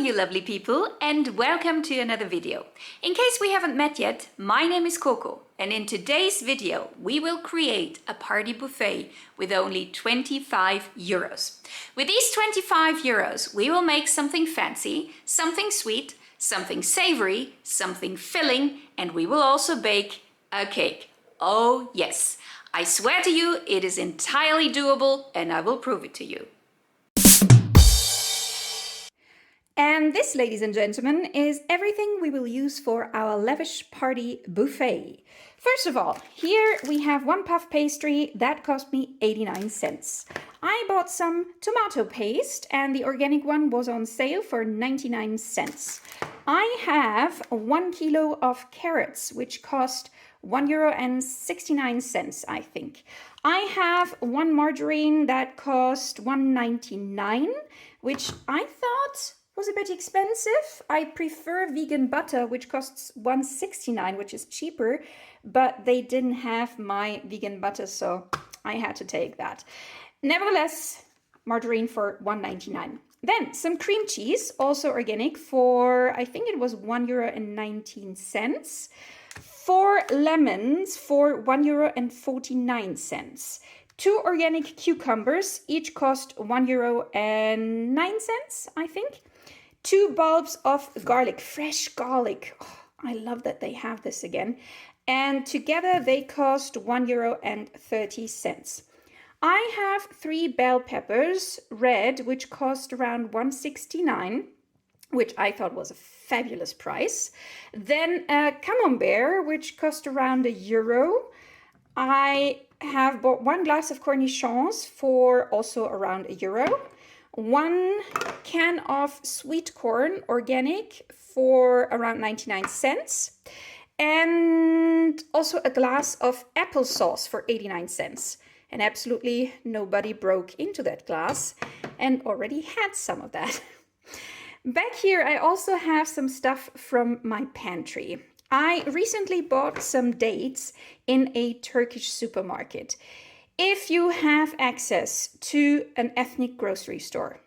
you lovely people, and welcome to another video. In case we haven't met yet, my name is Coco, and in today's video we will create a party buffet with only 25 euros. With these 25 euros we will make something fancy, something sweet, something savory, something filling, and we will also bake a cake. Oh yes, I swear to you it is entirely doable, and I will prove it to you. And this, ladies and gentlemen, is everything we will use for our lavish party buffet. First of all, here we have one puff pastry that cost me 89 cents. I bought some tomato paste and the organic one was on sale for 99 cents. I have 1 kilo of carrots, which cost €1.69, I think. I have one margarine that cost $1.99, which I thought was a bit expensive. I prefer vegan butter, which costs $1.69, which is cheaper, but they didn't have my vegan butter, so I had to take that. Nevertheless, margarine for $1.99. Then some cream cheese, also organic, for I think it was €1.19. 4 lemons for €1.49. 2 organic cucumbers, each cost €1.09, I think. 2 bulbs of garlic, fresh garlic. Oh, I love that they have this again. And together they cost €1.30. I have 3 bell peppers, red, which cost around $1.69, which I thought was a fabulous price. Then a camembert, which cost around €1. I have bought 1 glass of cornichons for also around €1. 1 can of sweet corn, organic, for around 99 cents. And also a glass of applesauce for 89 cents. And absolutely nobody broke into that glass and already had some of that. Back here, I also have some stuff from my pantry. I recently bought some dates in a Turkish supermarket. If you have access to an ethnic grocery store,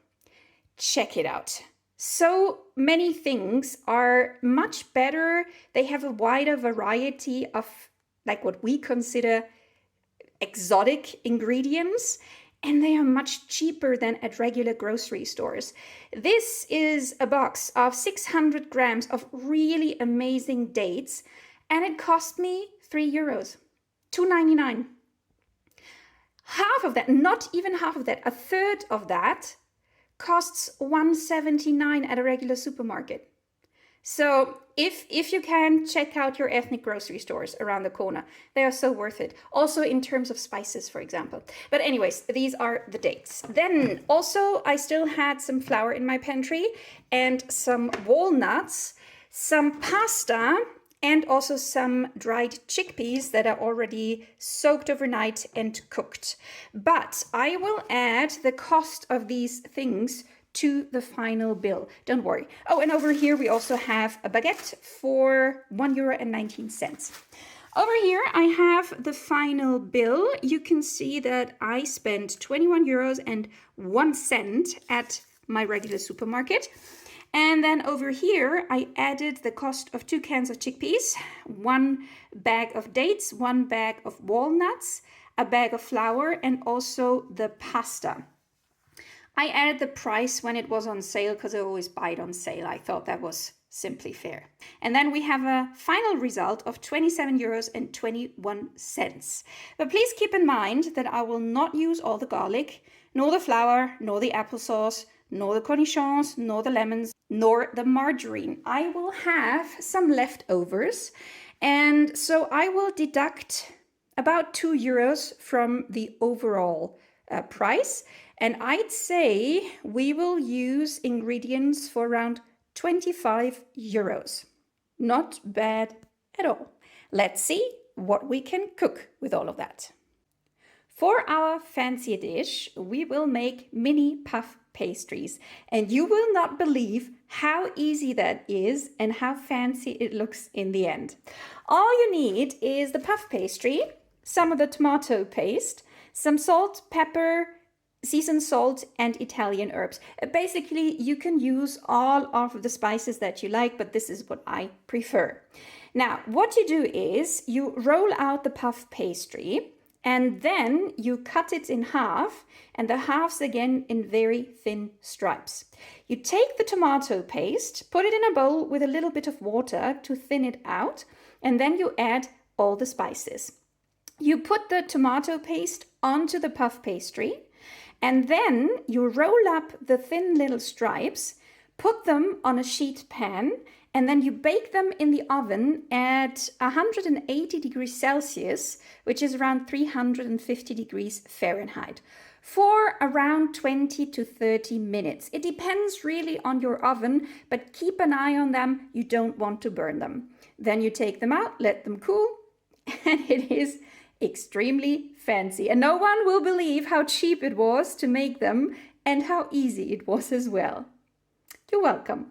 check it out. So many things are much better. They have a wider variety of like what we consider exotic ingredients, and they are much cheaper than at regular grocery stores. This is a box of 600 grams of really amazing dates, and it cost me €3, $2.99. Half of that, not even half of that, a third of that costs $1.79 at a regular supermarket. So if you can, check out your ethnic grocery stores around the corner. They are so worth it. Also in terms of spices, for example. But anyways, these are the dates. Then also I still had some flour in my pantry and some walnuts, some pasta, and also some dried chickpeas that are already soaked overnight and cooked. But I will add the cost of these things to the final bill. Don't worry. Oh, and over here we also have a baguette for €1.19. Over here I have the final bill. You can see that I spent €21.01 at my regular supermarket. And then over here I added the cost of 2 cans of chickpeas, 1 bag of dates, 1 bag of walnuts, a bag of flour, and also the pasta. I added the price when it was on sale because I always buy it on sale. I thought that was simply fair. And then we have a final result of €27.21. But please keep in mind that I will not use all the garlic, nor the flour, nor the applesauce, nor the cornichons, nor the lemons, nor the margarine. I will have some leftovers. And so I will deduct about €2 from the overall price. And I'd say we will use ingredients for around 25 euros. Not bad at all. Let's see what we can cook with all of that. For our fancy dish, we will make mini puff pastries. And you will not believe how easy that is and how fancy it looks in the end. All you need is the puff pastry, some of the tomato paste, some salt, pepper, seasoned salt, and Italian herbs. Basically, you can use all of the spices that you like, but this is what I prefer. Now, what you do is you roll out the puff pastry and then you cut it in half, and the halves again in very thin stripes. You take the tomato paste, put it in a bowl with a little bit of water to thin it out, and then you add all the spices. You put the tomato paste onto the puff pastry, and then you roll up the thin little stripes, put them on a sheet pan, and then you bake them in the oven at 180 degrees Celsius, which is around 350 degrees Fahrenheit, for around 20 to 30 minutes. It depends really on your oven, but keep an eye on them. You don't want to burn them. Then you take them out, let them cool, and it is extremely fancy. And no one will believe how cheap it was to make them and how easy it was as well. You're welcome.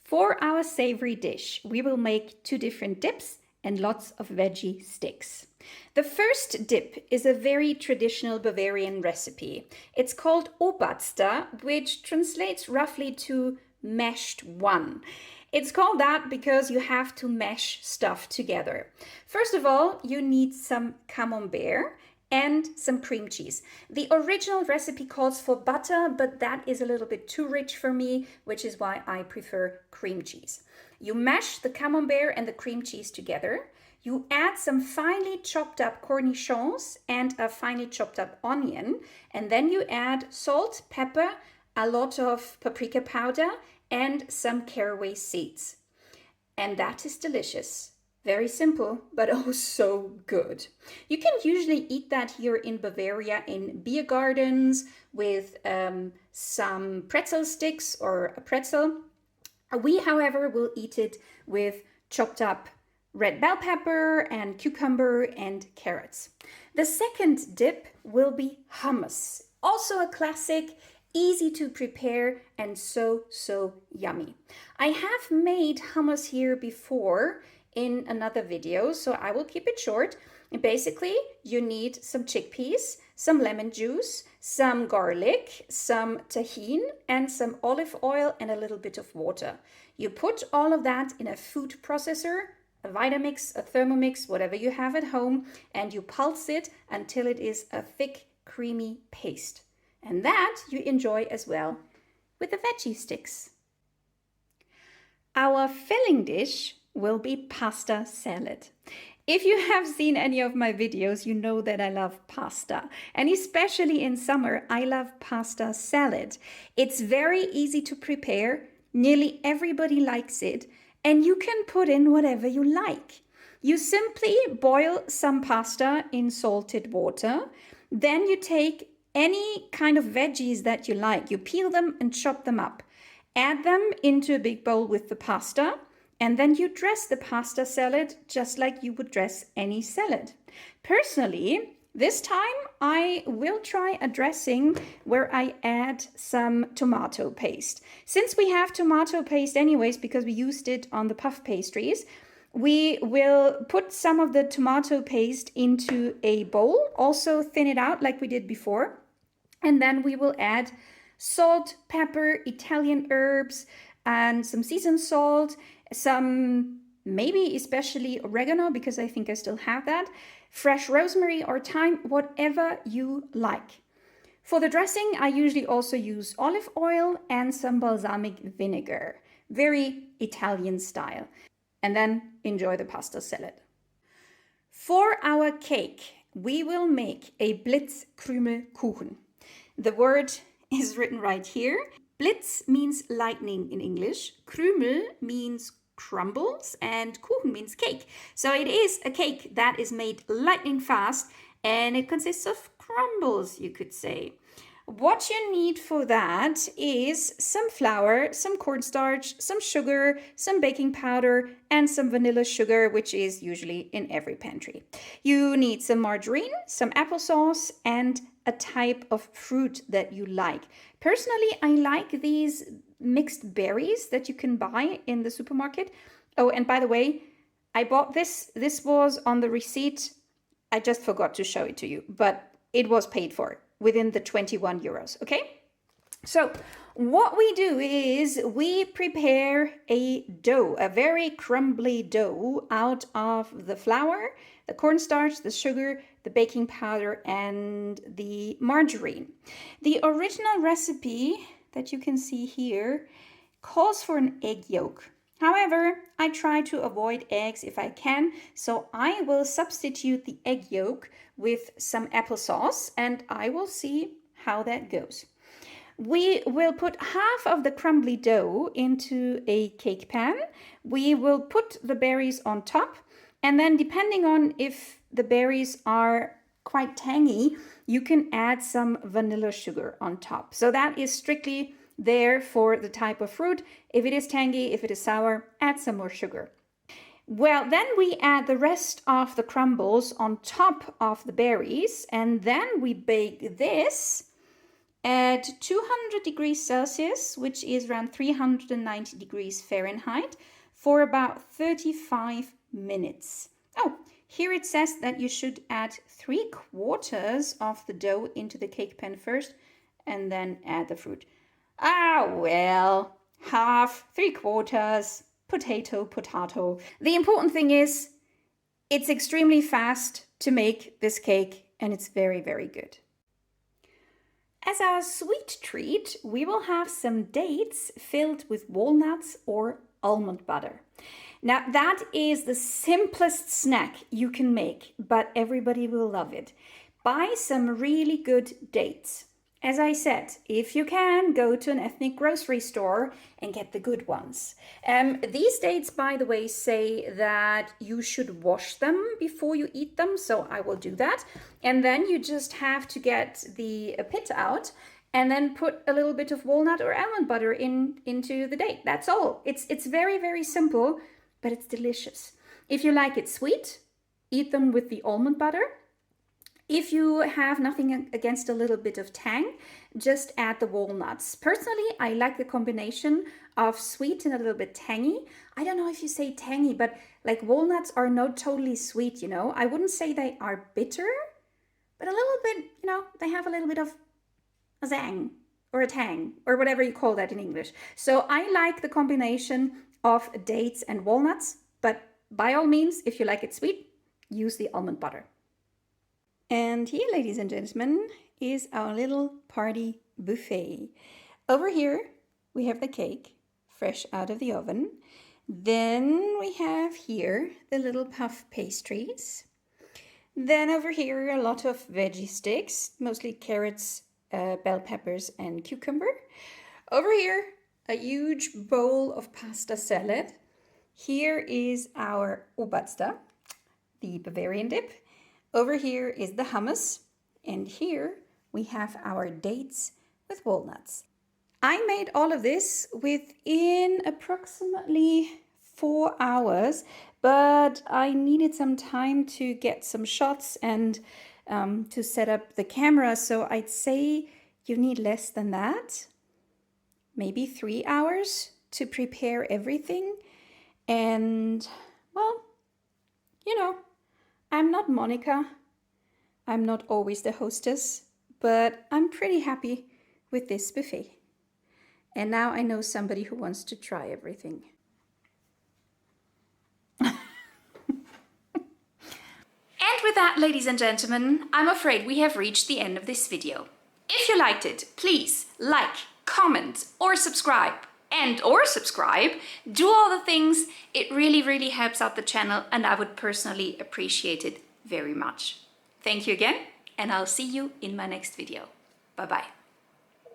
For our savory dish, we will make 2 different dips and lots of veggie sticks. The first dip is a very traditional Bavarian recipe. It's called Oberster, which translates roughly to mashed one. It's called that because you have to mash stuff together. First of all, you need some camembert and some cream cheese. The original recipe calls for butter, but that is a little bit too rich for me, which is why I prefer cream cheese. You mash the camembert and the cream cheese together. You add some finely chopped up cornichons and a finely chopped up onion, and then you add salt, pepper, a lot of paprika powder, and some caraway seeds. And that is delicious. Very simple, but oh so good. You can usually eat that here in Bavaria in beer gardens with some pretzel sticks or a pretzel. We, however, will eat it with chopped up red bell pepper and cucumber and carrots. The second dip will be hummus. Also a classic, easy to prepare and so yummy. I have made hummus here before in another video, so I will keep it short. Basically, you need some chickpeas, some lemon juice, some garlic, some tahini, and some olive oil and a little bit of water. You put all of that in a food processor, a Vitamix, a Thermomix, whatever you have at home, and you pulse it until it is a thick, creamy paste. And that you enjoy as well with the veggie sticks. Our filling dish will be pasta salad. If you have seen any of my videos, you know that I love pasta. And especially in summer, I love pasta salad. It's very easy to prepare. Nearly everybody likes it. And you can put in whatever you like. You simply boil some pasta in salted water. Then you take any kind of veggies that you like. You peel them and chop them up. Add them into a big bowl with the pasta. And then you dress the pasta salad just like you would dress any salad. Personally, this time I will try a dressing where I add some tomato paste. Since we have tomato paste anyways, because we used it on the puff pastries, we will put some of the tomato paste into a bowl, also thin it out like we did before. And then we will add salt, pepper, Italian herbs, and some seasoned salt, some maybe especially oregano, because I think I still have that, fresh rosemary or thyme, whatever you like. For the dressing, I usually also use olive oil and some balsamic vinegar, very Italian style. And then enjoy the pasta salad. For our cake, we will make a Blitzkrümelkuchen. The word is written right here. Blitz means lightning in English. Krümel means crumbles, and Kuchen means cake. So it is a cake that is made lightning fast, and it consists of crumbles, you could say. What you need for that is some flour, some cornstarch, some sugar, some baking powder, and some vanilla sugar, which is usually in every pantry. You need some margarine, some applesauce, and a type of fruit that you like. Personally, I like these mixed berries that you can buy in the supermarket. Oh, and by the way, I bought this. This was on the receipt. I just forgot to show it to you, but it was paid for. within the 21 euros, okay? So what we do is we prepare a dough, a very crumbly dough out of the flour, the cornstarch, the sugar, the baking powder, and the margarine. The original recipe that you can see here calls for an egg yolk. However, I try to avoid eggs if I can, so I will substitute the egg yolk with some applesauce, and I will see how that goes. We will put half of the crumbly dough into a cake pan. We will put the berries on top, and then depending on if the berries are quite tangy, you can add some vanilla sugar on top. So that is strictly there for the type of fruit. If it is tangy, if it is sour, add some more sugar. Well, then we add the rest of the crumbles on top of the berries, and then we bake this at 200 degrees Celsius, which is around 390 degrees Fahrenheit, for about 35 minutes. Oh, here it says that you should add 3/4 of the dough into the cake pan first and then add the fruit. Ah, well, half, 3/4, potato. The important thing is it's extremely fast to make this cake, and it's very, very good. As our sweet treat, we will have some dates filled with walnuts or almond butter. Now, that is the simplest snack you can make, but everybody will love it. Buy some really good dates. As I said, if you can, go to an ethnic grocery store and get the good ones. These dates, by the way, say that you should wash them before you eat them, so I will do that. And then you just have to get the pit out and then put a little bit of walnut or almond butter into the date. That's all. It's very, very simple, but it's delicious. If you like it sweet, eat them with the almond butter. If you have nothing against a little bit of tang, just add the walnuts. Personally, I like the combination of sweet and a little bit tangy. I don't know if you say tangy, but like walnuts are not totally sweet, you know. I wouldn't say they are bitter, but a little bit, you know, they have a little bit of a zang or a tang or whatever you call that in English. So I like the combination of dates and walnuts, but by all means, if you like it sweet, use the almond butter. And here, ladies and gentlemen, is our little party buffet. Over here, we have the cake, fresh out of the oven. Then we have here the little puff pastries. Then over here, a lot of veggie sticks, mostly carrots, bell peppers, and cucumber. Over here, a huge bowl of pasta salad. Here is our Oberster, the Bavarian dip. Over here is the hummus, and here we have our dates with walnuts. I made all of this within approximately 4 hours, but I needed some time to get some shots and to set up the camera, so I'd say you need less than that, maybe 3 hours to prepare everything. And, well, you know, I'm not Monica. I'm not always the hostess, but I'm pretty happy with this buffet. And now I know somebody who wants to try everything. And with that, ladies and gentlemen, I'm afraid we have reached the end of this video. If you liked it, please like, comment, or subscribe. Do all the things. It really, really helps out the channel, and I would personally appreciate it very much. Thank you again, and I'll see you in my next video. Bye-bye.